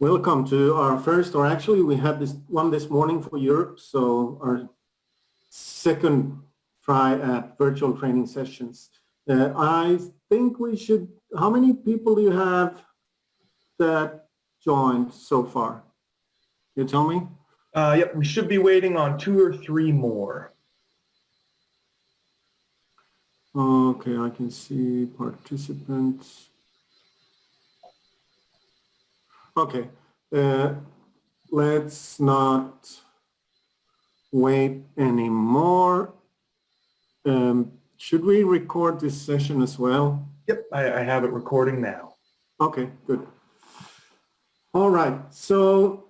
Welcome to our first, or actually we had this one this morning for Europe, so our second try at virtual training sessions. I think we should, how many people do you have that joined so far? Can you tell me? Yep, we should be waiting on 2 or 3 more. Okay, I can see participants. Okay, let's not wait anymore. Should we record this session as well? Yep, I have it recording now. Okay, good. All right, so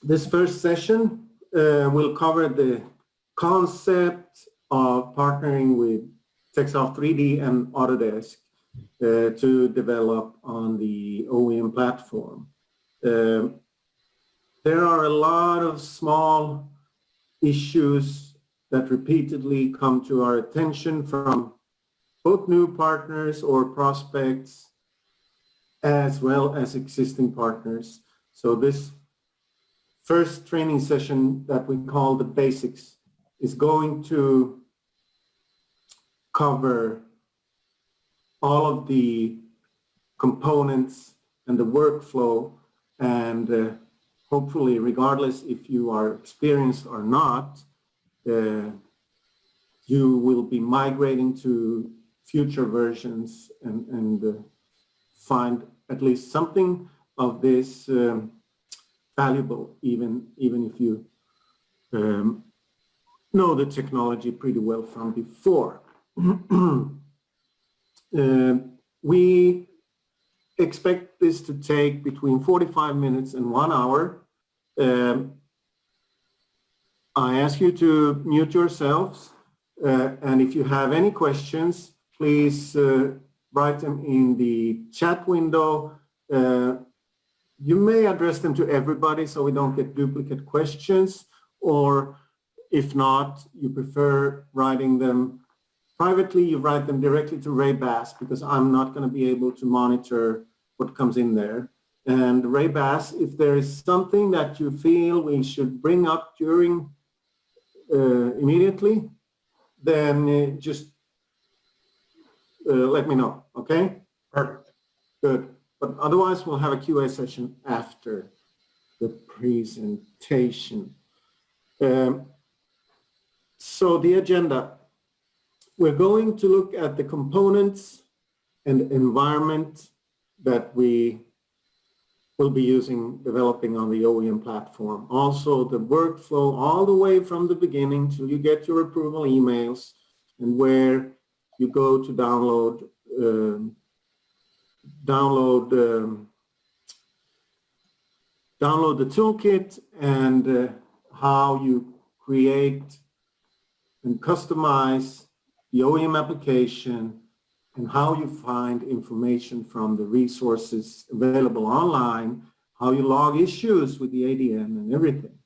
this first session will cover the concept of partnering with Texoft 3D and Autodesk to develop on the OEM platform. There are a lot of small issues that repeatedly come to our attention from both new partners or prospects as well as existing partners. So this first training session that we call the Basics is going to cover all of the components and the workflow, and hopefully, regardless if you are experienced or not, you will be migrating to future versions and find at least something of this valuable, even if you know the technology pretty well from before. We expect this to take between 45 minutes and 1 hour. I ask you to mute yourselves, and if you have any questions, please write them in the chat window. You may address them to everybody so we don't get duplicate questions, or if not, you prefer writing them privately, you write them directly to Ray Bass, because I'm not going to be able to monitor what comes in there. And Ray Bass, if there is something that you feel we should bring up during immediately, then just let me know, okay? Perfect. Good. But otherwise, we'll have a QA session after the presentation. So the agenda. We're going to look at the components and environment that we will be using developing on the OEM platform. Also the workflow all the way from the beginning till you get your approval emails, and where you go to download the toolkit, and how you create and customize the OEM application, and how you find information from the resources available online, how you log issues with the ADM and everything.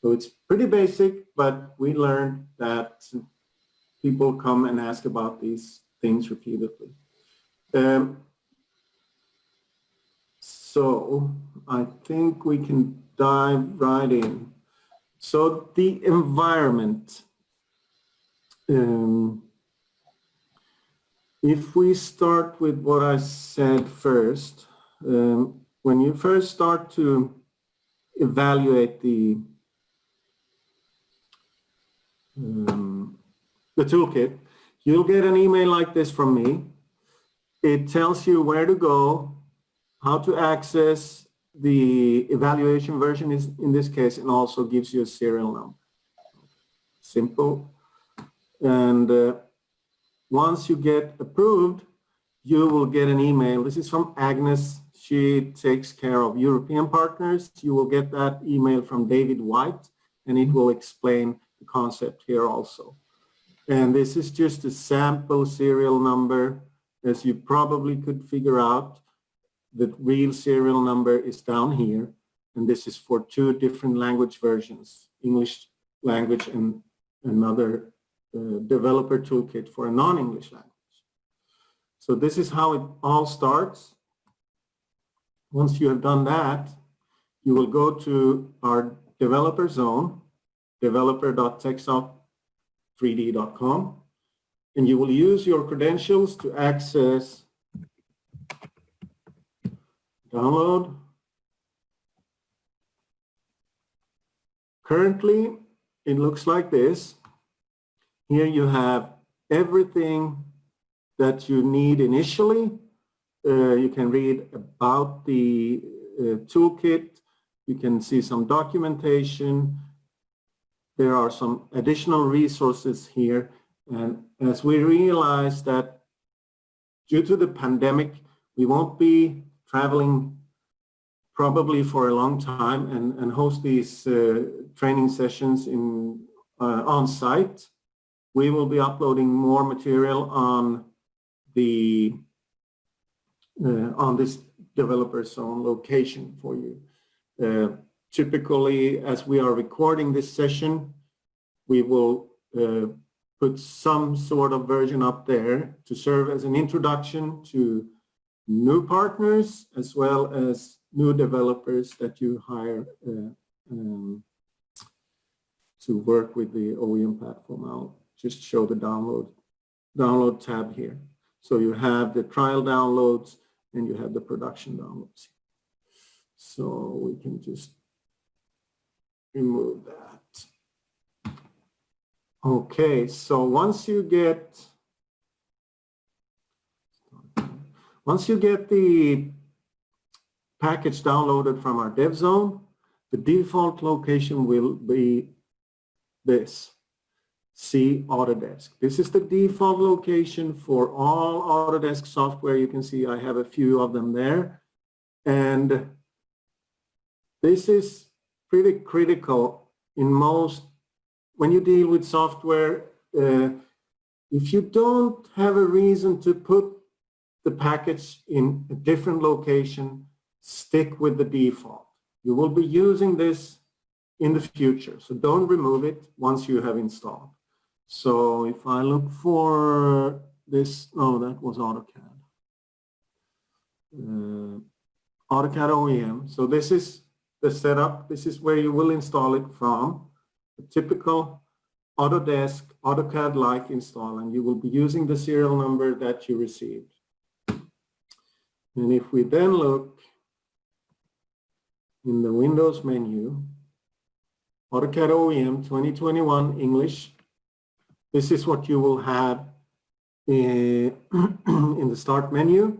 So it's pretty basic, but we learned that people come and ask about these things repeatedly. So I think we can dive right in. So the environment. If we start with what I said first, when you first start to evaluate the toolkit, you'll get an email like this from me. It tells you where to go, how to access the evaluation version is in this case, and also gives you a serial number. Simple. And once you get approved, you will get an email. This is from Agnes. She takes care of European partners. You will get that email from David White, and it will explain the concept here also. And this is just a sample serial number. As you probably could figure out, the real serial number is down here. And this is for 2 different language versions, English language and another developer toolkit for a non-English language. So this is how it all starts. Once you have done that, you will go to our developer zone, developer.texout3d.com, and you will use your credentials to access download. Currently, it looks like this. Here you have everything that you need initially. You can read about the toolkit. You can see some documentation. There are some additional resources here. And as we realize that due to the pandemic, we won't be traveling probably for a long time and host these training sessions on site. We will be uploading more material on the on this developer zone location for you. Typically, as we are recording this session, we will put some sort of version up there to serve as an introduction to new partners as well as new developers that you hire to work with the OEM platform. I'll just show the download tab here. So you have the trial downloads and you have the production downloads. So we can just remove that. Okay, so once you get the package downloaded from our dev zone, the default location will be this. See Autodesk. This is the default location for all Autodesk software. You can see I have a few of them there. And this is pretty critical in most, when you deal with software, if you don't have a reason to put the package in a different location, stick with the default. You will be using this in the future, so don't remove it once you have installed. So if I look for this, oh, that was AutoCAD. AutoCAD OEM. So this is the setup. This is where you will install it from. A typical Autodesk, AutoCAD-like install, and you will be using the serial number that you received. And if we then look in the Windows menu, AutoCAD OEM 2021 English, this is what you will have in the start menu.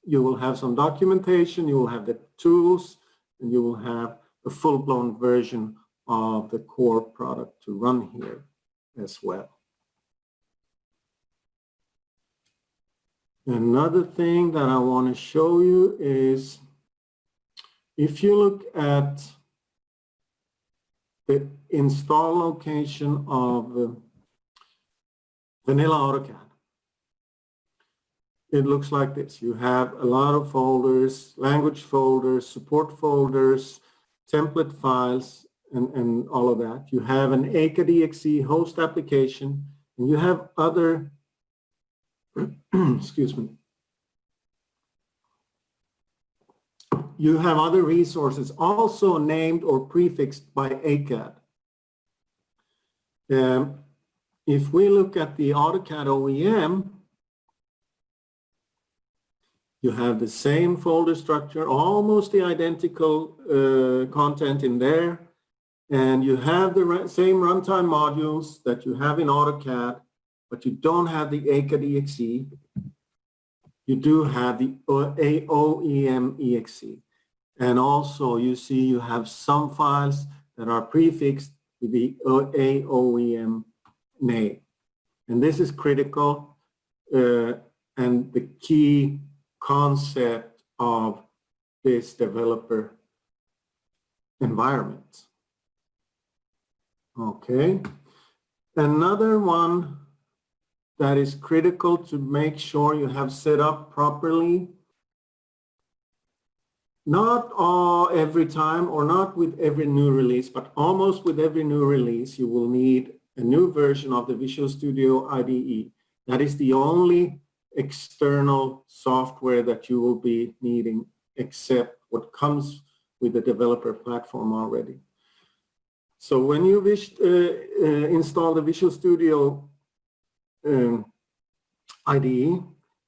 You will have some documentation, you will have the tools, and you will have a full-blown version of the core product to run here as well. Another thing that I want to show you is if you look at the install location of vanilla AutoCAD, it looks like this. You have a lot of folders, language folders, support folders, template files, and all of that. You have an AutoCAD host application, and you have other, excuse me, you have other resources also named or prefixed by AutoCAD. If we look at the AutoCAD OEM, you have the same folder structure, almost the identical content in there, and you have the same runtime modules that you have in AutoCAD, but you don't have the AutoCAD EXE. You do have the OEM EXE. And also you see you have some files that are prefixed with the AOEM name. And this is critical and the key concept of this developer environment. Okay. Another one that is critical to make sure you have set up properly, not every time or not with every new release, but almost with every new release, you will need a new version of the Visual Studio IDE. That is the only external software that you will be needing except what comes with the developer platform already. So when you wish install the Visual Studio IDE,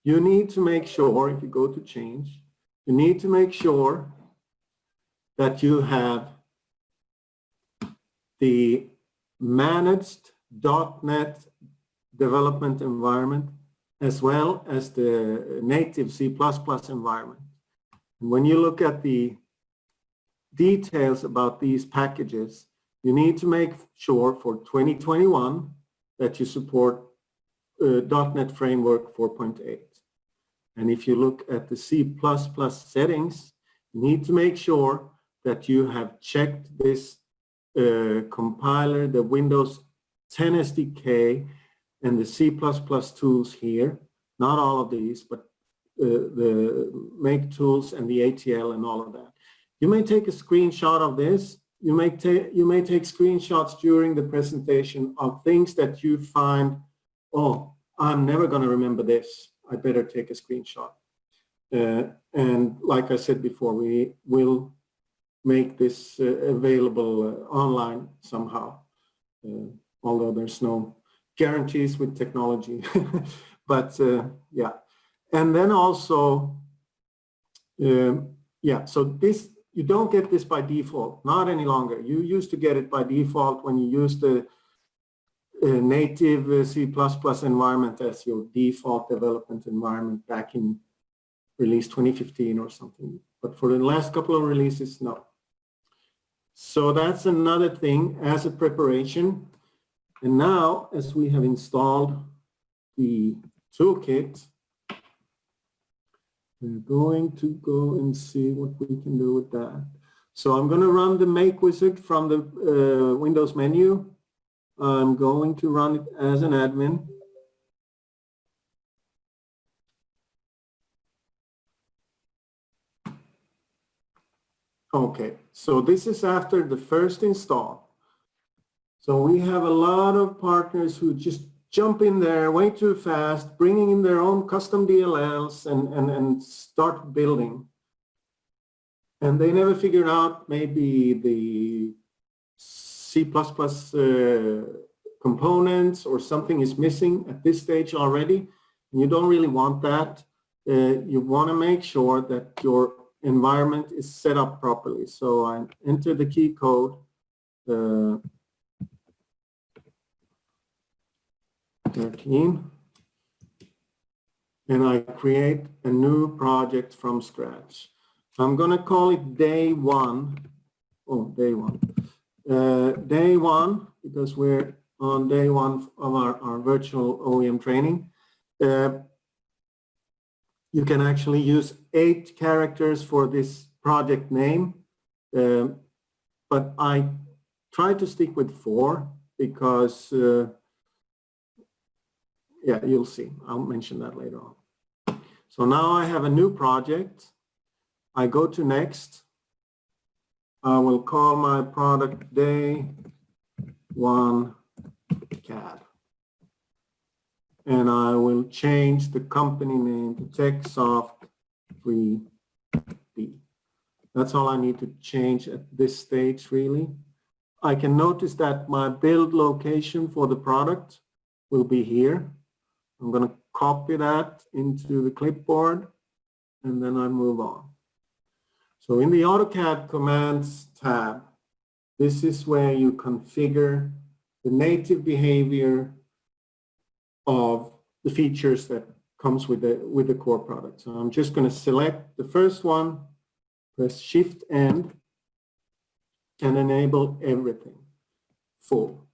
you need to make sure, if you go to change, you need to make sure that you have the managed .NET development environment as well as the native C++ environment. And when you look at the details about these packages, you need to make sure for 2021 that you support .NET Framework 4.8. And if you look at the C++ settings, you need to make sure that you have checked this compiler, the Windows 10 SDK, and the C++ tools here. Not all of these, but the make tools and the ATL and all of that. You may take a screenshot of this. You may take screenshots during the presentation of things that you find, oh, I'm never going to remember this. I better take a screenshot. And like I said before, we will make this available online somehow, although there's no guarantees with technology. But yeah, and then also, yeah, so this, you don't get this by default, not any longer. You used to get it by default when you used the native C++ environment as your default development environment back in release 2015 or something. But for the last couple of releases, no. So that's another thing as a preparation. And now, as we have installed the toolkit, we're going to go and see what we can do with that. So I'm going to run the Make Wizard from the Windows menu. I'm going to run it as an admin. Okay, so this is after the first install. So we have a lot of partners who just jump in there way too fast, bringing in their own custom DLLs and start building. And they never figure out maybe the C++ components or something is missing at this stage already. And you don't really want that. You want to make sure that your environment is set up properly. So I enter the key code. 13, and I create a new project from scratch. I'm going to call it day one. Oh, day one. Day one, because we're on day one of our virtual OEM training. You can actually use 8 characters for this project name, but I try to stick with 4 because yeah, you'll see. I'll mention that later on. So now I have a new project. I go to next. I will call my product day 1 CAD. And I will change the company name to TechSoft 3D. That's all I need to change at this stage, really. I can notice that my build location for the product will be here. I'm going to copy that into the clipboard, and then I move on. So in the AutoCAD Commands tab, this is where you configure the native behavior of the features that comes with the core product. So I'm just going to select the first one, press Shift-N, and enable everything full.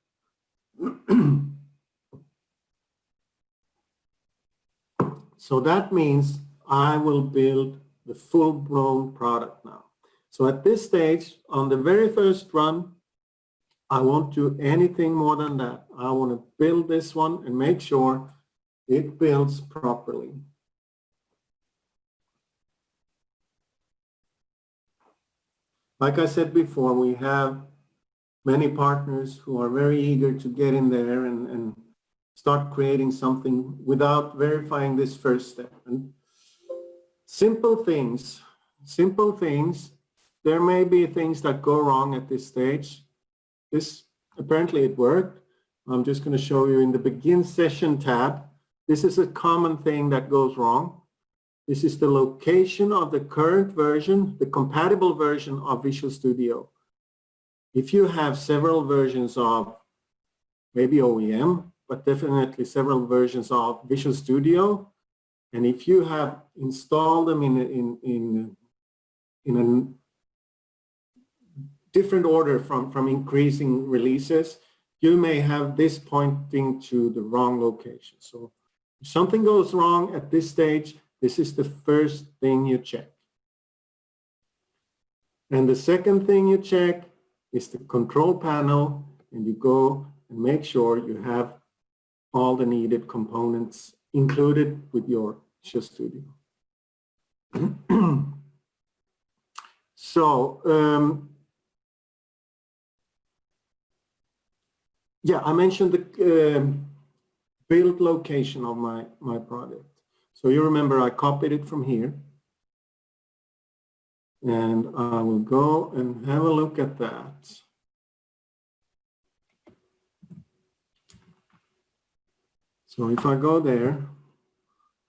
So that means I will build the full-blown product now. So at this stage, on the very first run, I won't do anything more than that. I want to build this one and make sure it builds properly. Like I said before, we have many partners who are very eager to get in there and start creating something without verifying this first step. And simple things simple things. There may be things that go wrong at this stage. This, apparently it worked. I'm just going to show you in the Begin Session tab. This is a common thing that goes wrong. This is the location of the current version, the compatible version of Visual Studio. If you have several versions of maybe OEM, but definitely several versions of Visual Studio, and if you have installed them in a different order from increasing releases, you may have this pointing to the wrong location. So if something goes wrong at this stage, this is the first thing you check. And the second thing you check is the control panel, and you go and make sure you have all the needed components included with your Visual Studio. So, yeah, I mentioned the build location of my project. So you remember I copied it from here. And I will go and have a look at that. So if I go there,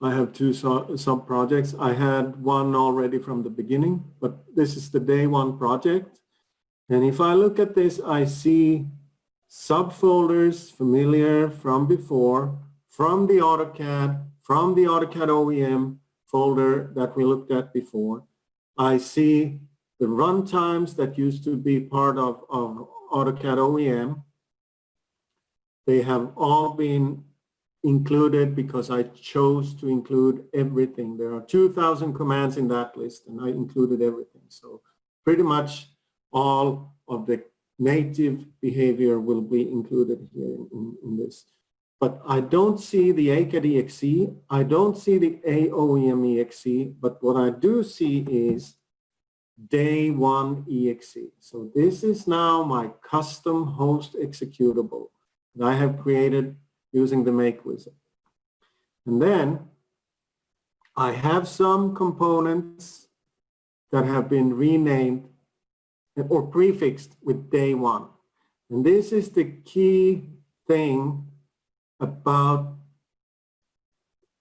I have two sub-projects. I had one already from the beginning, but this is the day one project. And if I look at this, I see subfolders familiar from before, from the AutoCAD OEM folder that we looked at before. I see the runtimes that used to be part of AutoCAD OEM. They have all been included because I chose to include everything. There are 2,000 commands in that list, and I included everything. So pretty much all of the native behavior will be included here in this. But I don't see the AutoCAD EXE. I don't see the AOEM EXE. But what I do see is day one EXE. So this is now my custom host executable that I have created using the Make Wizard. And then I have some components that have been renamed or prefixed with day one. And this is the key thing about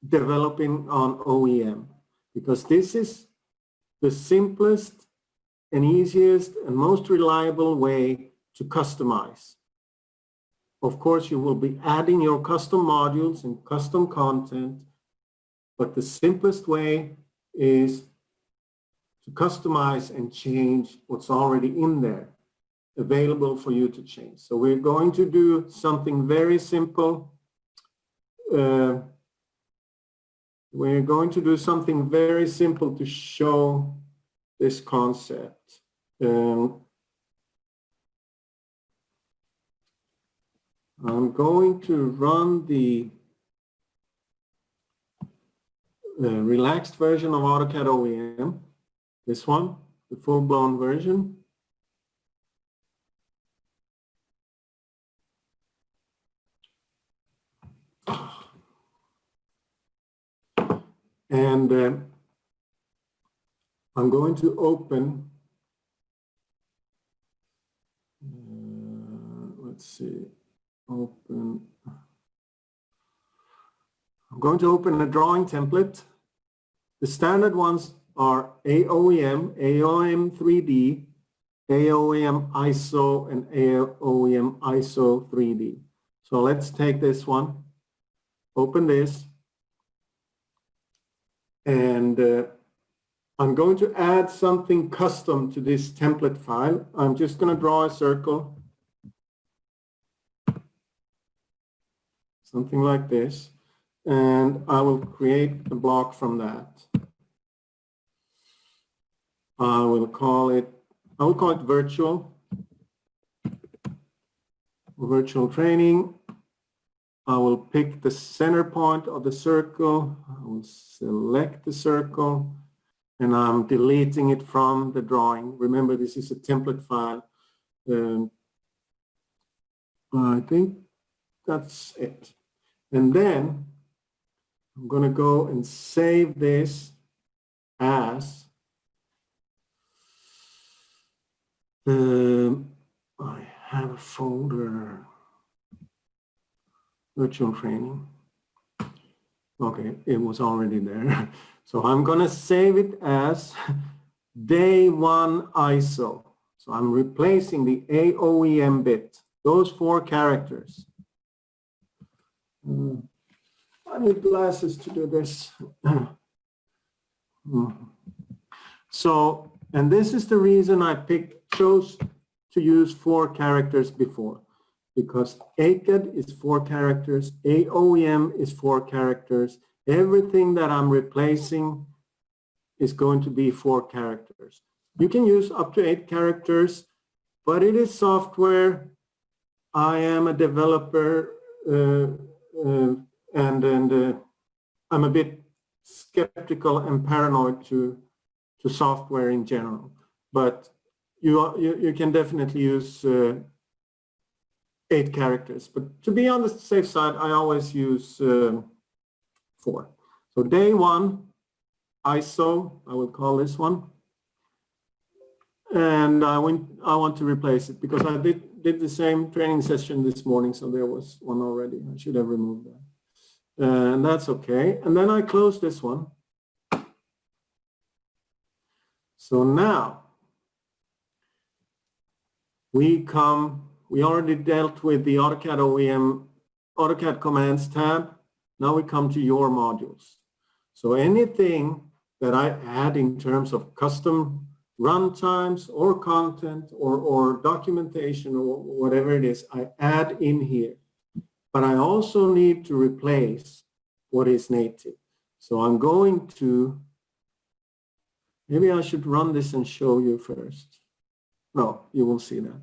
developing on OEM, because this is the simplest and easiest and most reliable way to customize. Of course, you will be adding your custom modules and custom content, but the simplest way is to customize and change what's already in there, available for you to change. So we're going to do something very simple. We're going to do something very simple to show this concept. I'm going to run the relaxed version of AutoCAD OEM, this one, the full-blown version. And I'm going to open, let's see, open. I'm going to open a drawing template. The standard ones are AOEM, AOEM 3D, AOEM ISO, and AOEM ISO 3D. So let's take this one, open this, and I'm going to add something custom to this template file. I'm just going to draw a circle, something like this, and I will create a block from that. I will call it virtual training. I will pick the center point of the circle. I will select the circle, and I'm deleting it from the drawing. Remember, this is a template file. I think that's it. And then I'm going to go and save this as I have a folder, virtual training. Okay, it was already there. So I'm going to save it as day one ISO. So I'm replacing the AOEM bit, those 4 characters. I need glasses to do this. So, and this is the reason I chose to use 4 characters before, because AutoCAD is 4 characters, AOEM is 4 characters, everything that I'm replacing is going to be 4 characters. You can use up to 8 characters, but it is software. I am a developer and I'm a bit skeptical and paranoid to software in general, but you can definitely use 8 characters. But to be on the safe side, I always use 4. So day one, ISO, I will call this one, and I want to replace it because I did the same training session this morning, so there was one already. I should have removed that. And that's okay. And then I close this one. So now we already dealt with the AutoCAD OEM, AutoCAD Commands tab. Now we come to your modules. So anything that I add in terms of custom runtimes or content or documentation or whatever it is, I add in here. But I also need to replace what is native. So I'm going to, maybe I should run this and show you first. No, you will see that.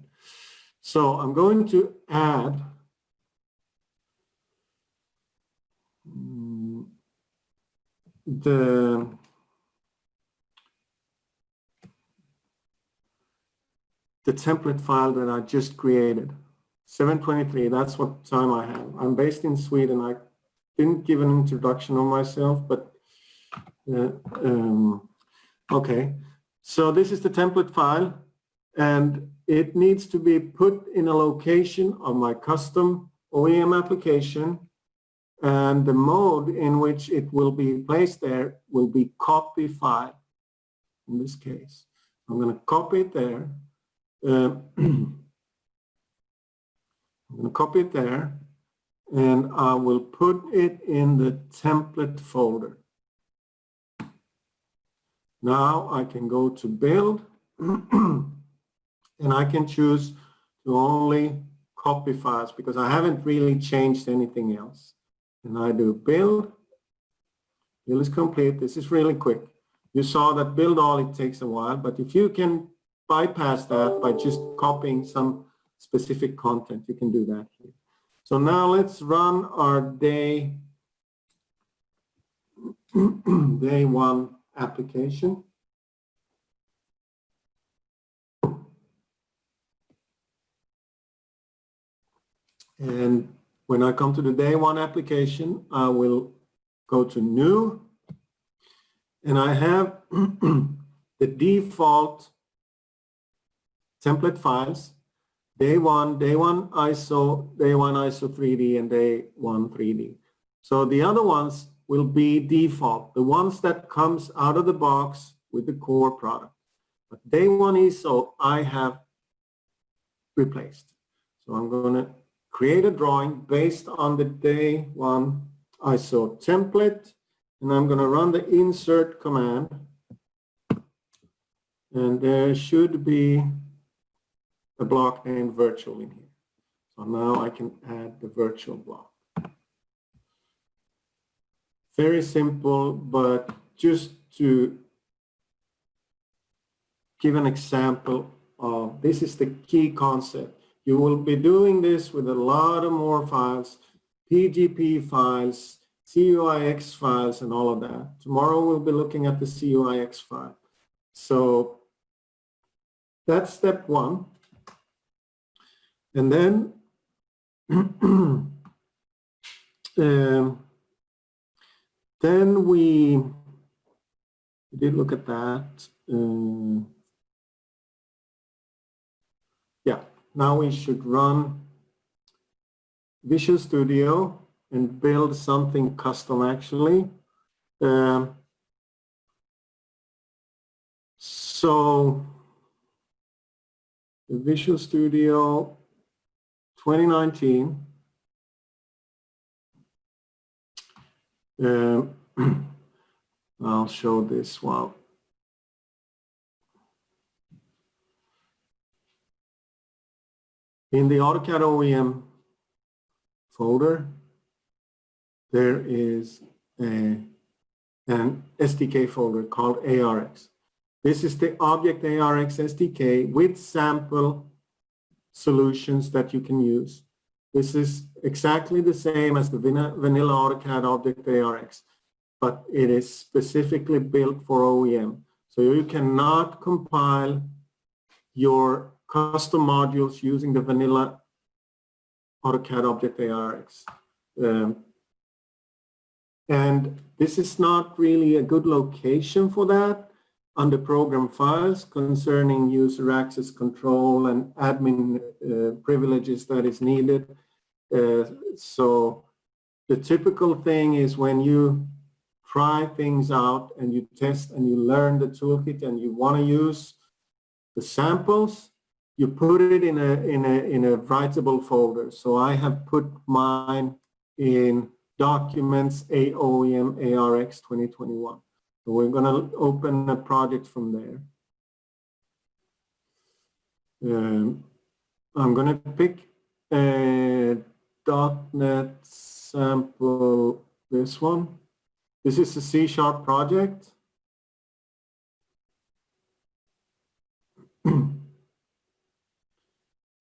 So I'm going to add the template file that I just created. 723, that's what time I have. I'm based in Sweden. I didn't give an introduction on myself, but okay. So this is the template file, and it needs to be put in a location of my custom OEM application, and the mode in which it will be placed there will be copy file in this case. I'm going to copy it there. I'm going to copy it there, and I will put it in the template folder. Now I can go to build, and I can choose to only copy files because I haven't really changed anything else. And I do build. Build is complete. This is really quick. You saw that build all, it takes a while, but if you can bypass that by just copying some specific content, you can do that here. So now let's run our day one application. And when I come to the day one application, I will go to new, and I have the default template files, day one ISO, day one ISO 3D, and day one 3D. So the other ones will be default, the ones that comes out of the box with the core product. But day one ISO I have replaced. So I'm going to create a drawing based on the day one ISO template, and I'm going to run the insert command, and there should be a block named virtual in here. So now I can add the virtual block. Very simple, but just to give an example of, this is the key concept. You will be doing this with a lot of more files, PGP files, CUIX files, and all of that. Tomorrow we'll be looking at the CUIX file. So that's step one. And then then we did look at that. now we should run Visual Studio and build something custom actually. So the Visual Studio 2019, I'll show this while. In the AutoCAD OEM folder, there is an SDK folder called ARX. This is the Object ARX SDK with sample solutions that you can use. This is exactly the same as the vanilla AutoCAD Object ARX, but it is specifically built for OEM. So you cannot compile your custom modules using the vanilla AutoCAD Object ARX. And this is not really a good location for that under program files concerning user access control and admin privileges that is needed. So the typical thing is when you try things out and you test and you learn the toolkit and you want to use the samples, you put it in a writable folder. So I have put mine in Documents AOEM ARX 2021. So we're going to open a project from there. I'm going to pick a .NET sample, this one. This is a C# project.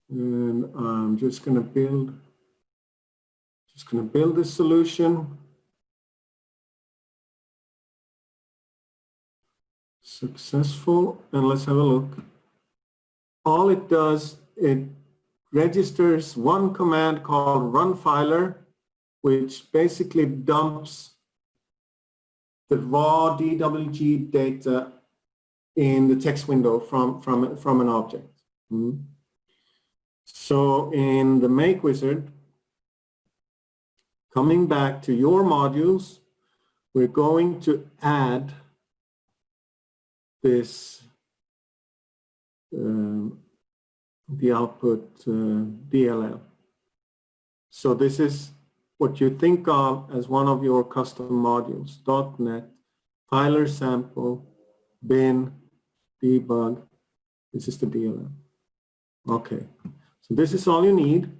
And I'm just going to build this solution. Successful, and let's have a look. All it does, it registers one command called runfiler, which basically dumps the raw DWG data in the text window from an object. So in the Make Wizard, coming back to your modules, we're going to add this, the output DLL. So this is what you think of as one of your custom modules, .NET, filer sample, bin, debug. This is the DLL. Okay, so this is all you need.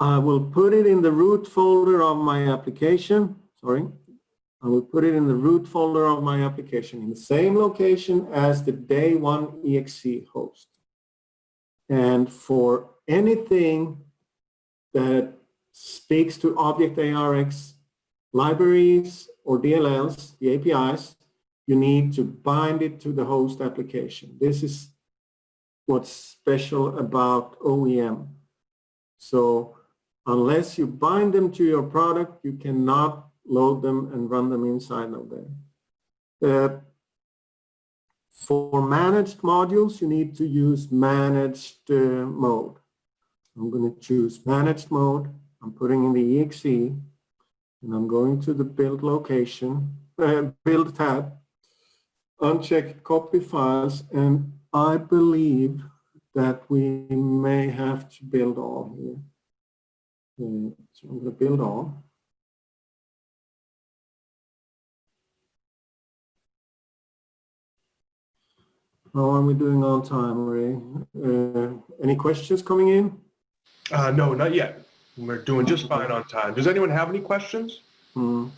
I will put it in the root folder of my application. Sorry. I will put it in the root folder of my application in the same location as the day one exe host. And for anything that speaks to Object ARX libraries or DLLs, the APIs, you need to bind it to the host application. This is what's special about OEM. So unless you bind them to your product, you cannot load them and run them inside of there. For managed modules, you need to use managed mode. I'm going to choose managed mode. I'm putting in the exe, and I'm going to the build location, build tab, uncheck copy files, and I believe that we may have to build all here. So I'm going to build all. How are we doing on time, Ray? Any questions coming in? No, not yet. We're doing just fine on time. Does anyone have any questions? Would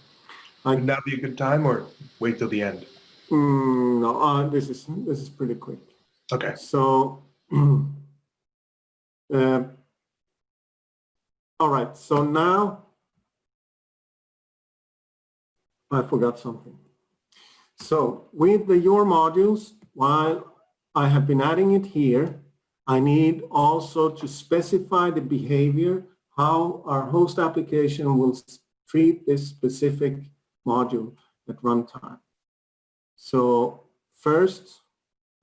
now be a good time, or wait till the end? No, this is pretty quick. Okay. So, all right. So now I forgot something. So with the your modules, while I have been adding it here, I need also to specify the behavior, how our host application will treat this specific module at runtime. So first,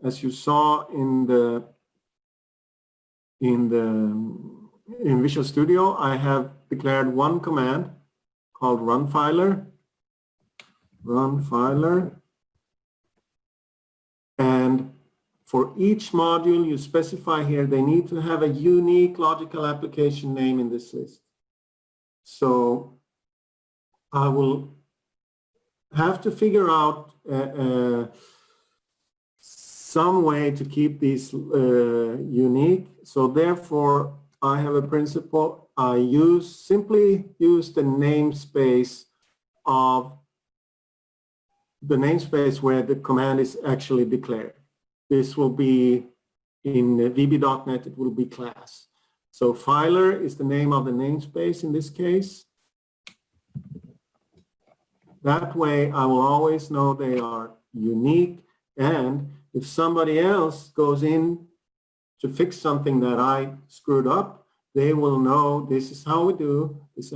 as you saw in the in Visual Studio, I have declared one command called runfiler. And for each module you specify here, they need to have a unique logical application name in this list. So I will have to figure out some way to keep these unique. So therefore, I have a principle. I simply use the namespace where the command is actually declared. This will be in VB.NET, it will be class. So filer is the name of the namespace in this case. That way I will always know they are unique, and if somebody else goes in to fix something that I screwed up, they will know this is how we do, this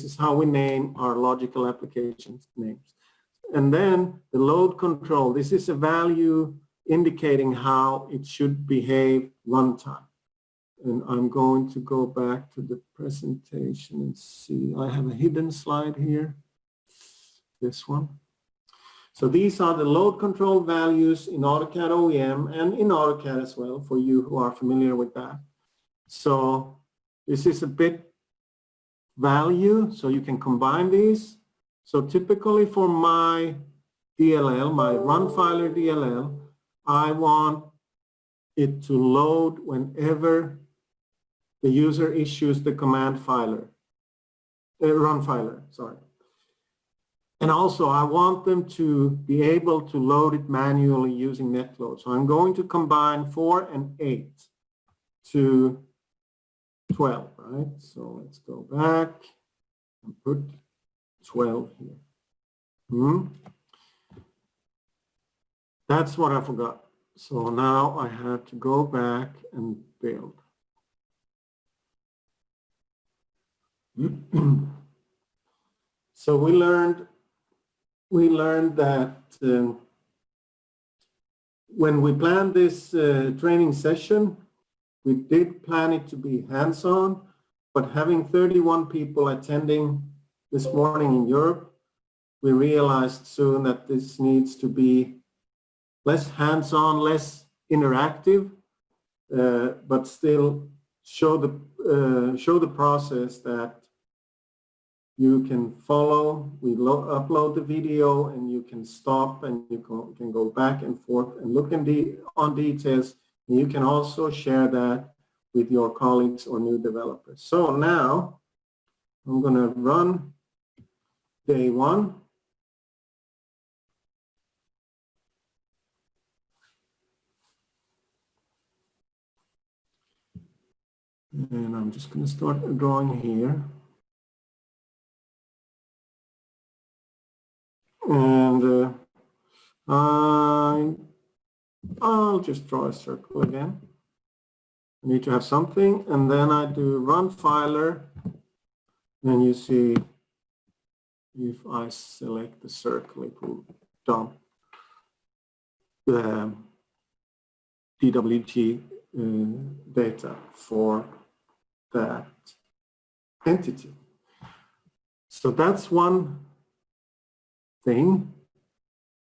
is how we name our logical applications names. And then the load control, this is a value indicating how it should behave runtime. And I'm going to go back to the presentation and see, I have a hidden slide here, this one. So these are the load control values in AutoCAD OEM and in AutoCAD as well, for you who are familiar with that. So this is a bit value, so you can combine these. So typically for my DLL, my runfiler DLL, I want it to load whenever the user issues the command runfiler, sorry. And also I want them to be able to load it manually using netload. So I'm going to combine 4 and 8 to 12, right? So let's go back and put 12 here. That's what I forgot. So now I have to go back and build. So we learned that when we planned this training session, we did plan it to be hands-on, but having 31 people attending this morning in Europe, we realized soon that this needs to be less hands-on, less interactive, but still show the process that you can follow. We upload the video and you can stop and you can go back and forth and look on details. And you can also share that with your colleagues or new developers. So now I'm going to run day 1. And I'm just going to start drawing here. And I'll just draw a circle again. I need to have something, and then I do runfiler, and you see if I select the circle, it will dump the DWG data for that entity. So that's one thing.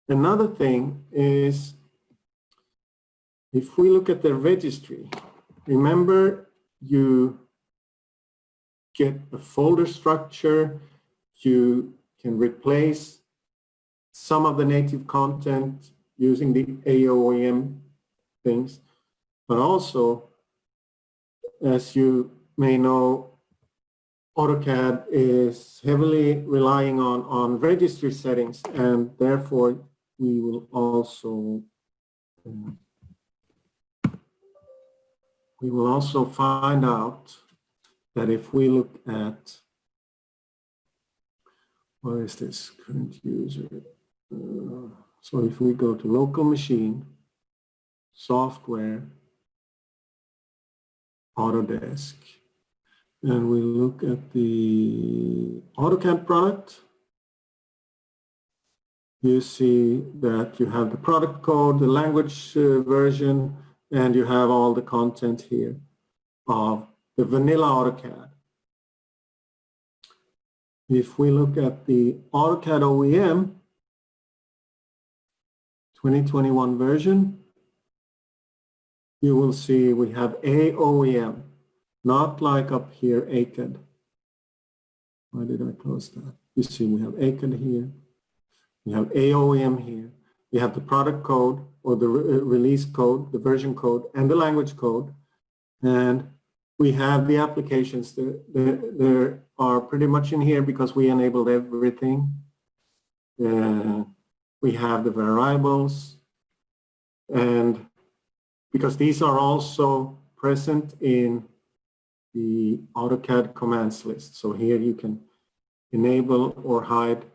Another thing is, if we look at the registry, remember you get a folder structure, you can replace some of the native content using the AOEM things, but also, as you may know, AutoCAD is heavily relying on registry settings, and therefore we will also find out that if we look at, where is this current user? So if we go to local machine, software, Autodesk, and we look at the AutoCAD product, you see that you have the product code, the language version, and you have all the content here. of the vanilla AutoCAD. If we look at the AutoCAD OEM 2021 version, you will see we have AOEM, not like up here AutoCAD. Why did I close that? You see we have AutoCAD here, we have AOEM here, we have the product code or the release code, the version code, and the language code, and we have the applications. There are pretty much in here because we enabled everything. We have the variables, and because these are also present in the AutoCAD commands list. So here you can enable or hide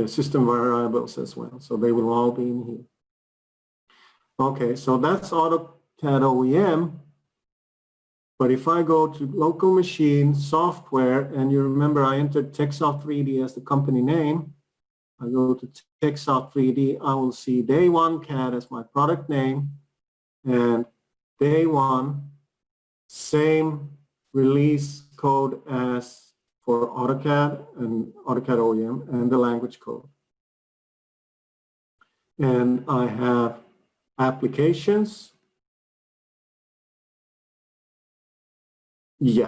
system variables as well. So they will all be in here. Okay, so that's AutoCAD OEM. But if I go to local machine software, and you remember I entered TechSoft 3D as the company name, I go to TechSoft 3D, I will see Day 1 CAD as my product name, and Day 1, same release code as for AutoCAD and AutoCAD OEM and the language code. And I have applications. Yeah,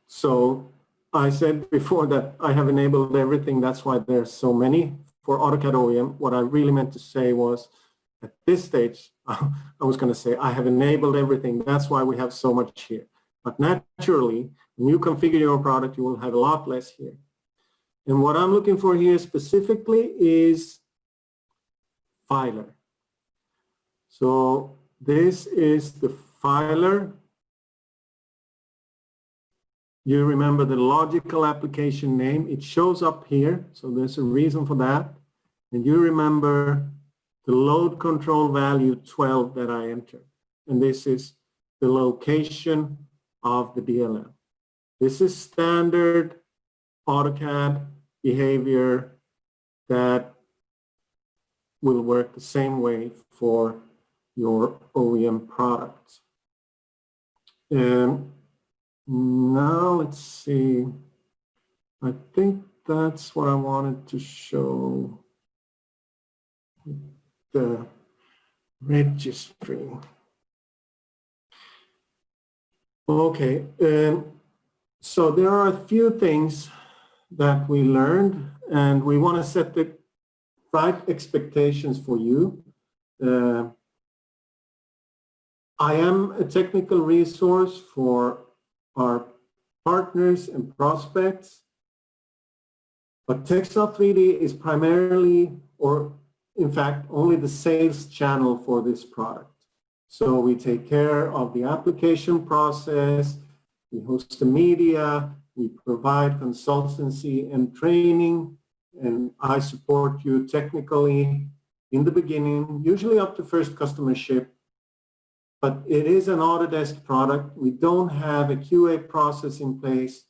so I said before that I have enabled everything. That's why there's so many for AutoCAD OEM. What I really meant to say was at this stage, I was going to say I have enabled everything. That's why we have so much here. But naturally, when you configure your product, you will have a lot less here. And what I'm looking for here specifically is filer. So this is the filer. You remember the logical application name. It shows up here, so there's a reason for that. And you remember the load control value 12 that I entered. And this is the location of the DLM. This is standard AutoCAD behavior that will work the same way for your OEM products. And now let's see. I think that's what I wanted to show. The registry. Okay, so there are a few things that we learned, and we want to set the right expectations for you. I am a technical resource for our partners and prospects, but TechSoft 3D is primarily, or in fact, only the sales channel for this product. So we take care of the application process, we host the media, we provide consultancy and training, and I support you technically in the beginning, usually up to first customer ship. But it is an Autodesk product. We don't have a QA process in place.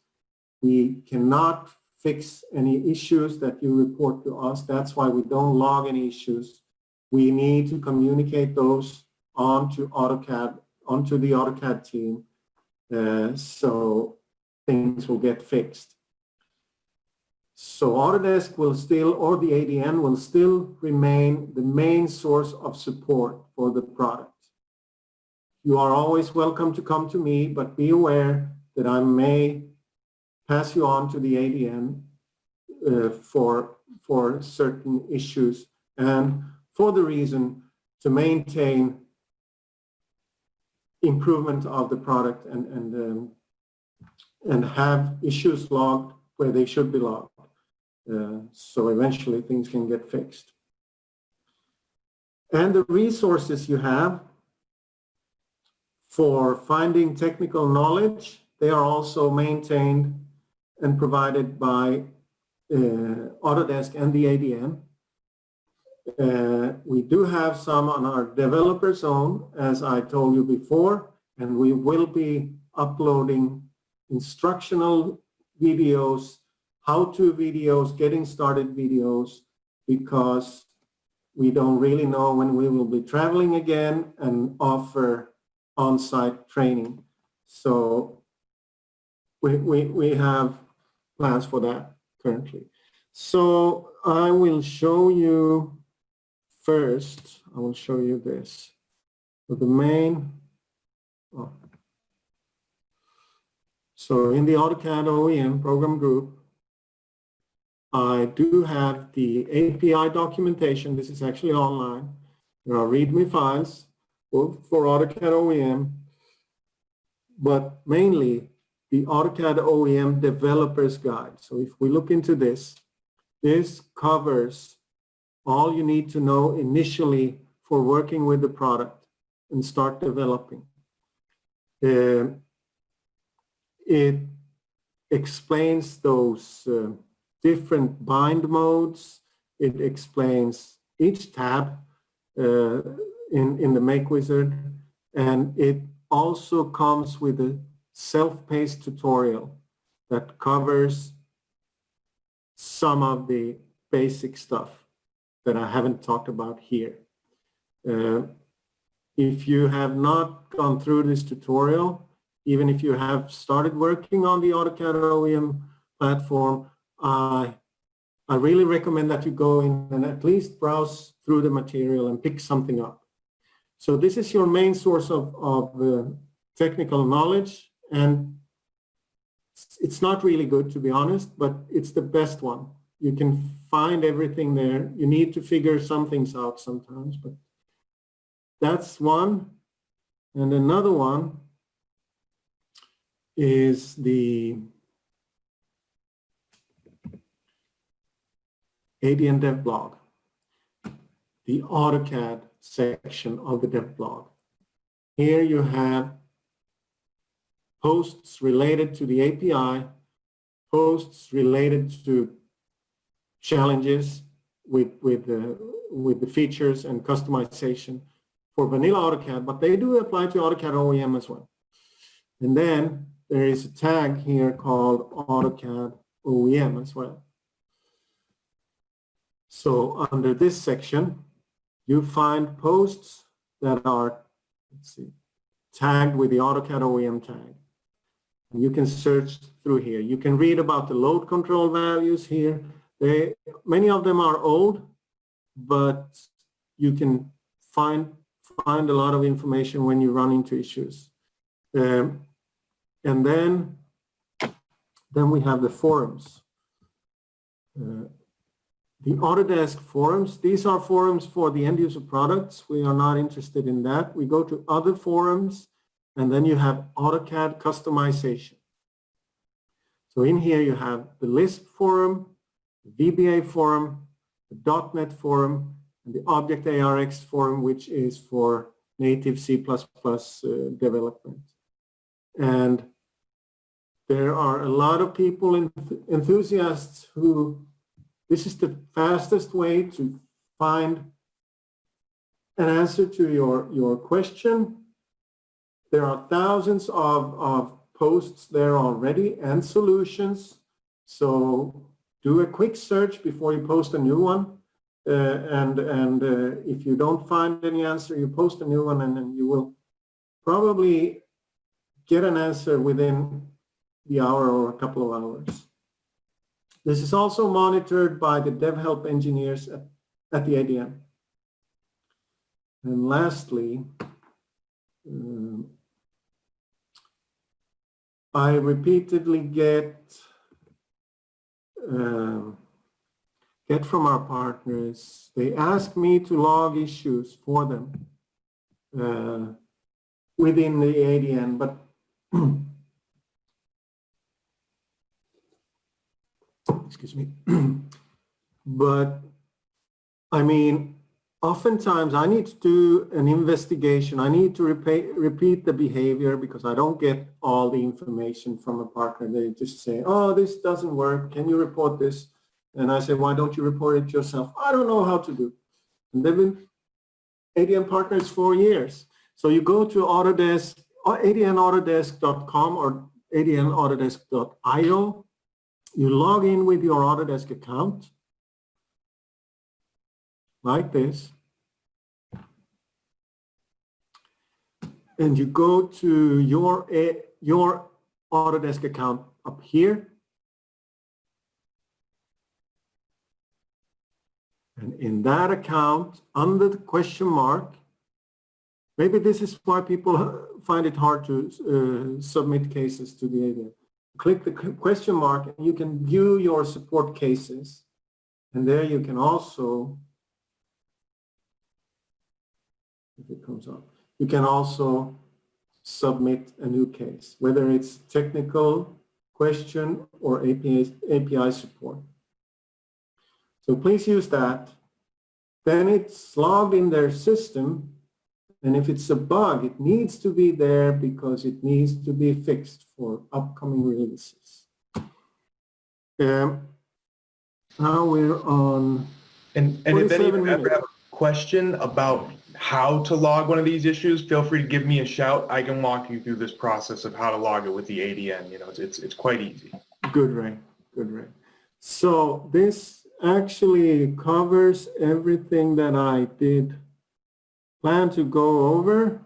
We cannot fix any issues that you report to us. That's why we don't log any issues. We need to communicate those onto AutoCAD, onto the AutoCAD team, so things will get fixed. So Autodesk will still, or the ADN will still remain the main source of support for the product. You are always welcome to come to me, but be aware that I may pass you on to the ADN for certain issues and for the reason to maintain improvement of the product and have issues logged where they should be logged. So eventually things can get fixed. And the resources you have for finding technical knowledge, they are also maintained and provided by Autodesk and the ADN. We do have some on our developer zone, as I told you before, and we will be uploading instructional videos, how-to videos, getting started videos, because we don't really know when we will be traveling again and offer on-site training. So we have plans for that currently. So I will show you first, I will show you this. So the main, so in the AutoCAD OEM program group, I do have the API documentation. This is actually online. There are README files both for AutoCAD OEM, but mainly the AutoCAD OEM Developer's Guide. So if we look into this, this covers all you need to know initially for working with the product and start developing. It explains those different bind modes. It explains each tab in the Make Wizard, and it also comes with a self-paced tutorial that covers some of the basic stuff that I haven't talked about here. If you have not gone through this tutorial, even if you have started working on the AutoCAD OEM platform, I really recommend that you go in and at least browse through the material and pick something up. So this is your main source of technical knowledge, and it's not really good, to be honest, but it's the best one. You can find everything there. You need to figure some things out sometimes, but that's one. And another one is the AutoCAD Dev Blog, the AutoCAD section of the Dev Blog. Here you have posts related to the API, posts related to challenges with the features and customization for vanilla AutoCAD, but they do apply to AutoCAD OEM as well. And then there is a tag here called AutoCAD OEM as well. So under this section, you find posts that are, let's see, tagged with the AutoCAD OEM tag. And you can search through here. You can read about the load control values here. Many of them are old, but you can find a lot of information when you run into issues. And then we have the forums. The Autodesk forums, these are forums for the end user products. We are not interested in that. We go to other forums, and then you have AutoCAD customization. So in here you have the Lisp forum, the VBA forum, the .NET forum, and the Object ARX forum, which is for native C++ development. And there are a lot of people, enthusiasts, who this is the fastest way to find an answer to your question. There are thousands of posts there already and solutions. So do a quick search before you post a new one. If you don't find any answer, you post a new one, and then you will probably get an answer within the hour or a couple of hours. This is also monitored by the Dev Help engineers at the ADM. And lastly, I repeatedly get from our partners, they ask me to log issues for them within the ADN, but excuse me, but I mean, oftentimes I need to do an investigation. I need to repeat the behavior because I don't get all the information from a partner. They just say, oh, this doesn't work. Can you report this? And I say, why don't you report it yourself? I don't know how to do. And they've been ADM partners for years. So you go to Autodesk, adnautodesk.com or adnautodesk.io. You log in with your Autodesk account, like this. And you go to your Autodesk account up here. And in that account, under the question mark, maybe this is why people find it hard to submit cases to the ADM. Click the question mark and you can view your support cases. And there you can also, if it comes up, you can also submit a new case, whether it's technical question or API support. So please use that. Then it's logged in their system. And if it's a bug, it needs to be there because it needs to be fixed for upcoming releases. Now we're on. And if anyone ever have a question about how to log one of these issues, feel free to give me a shout. I can walk you through this process of how to log it with the ADM. You know, it's quite easy. Good, Ray. Good, Ray. So this actually covers everything that I did plan to go over.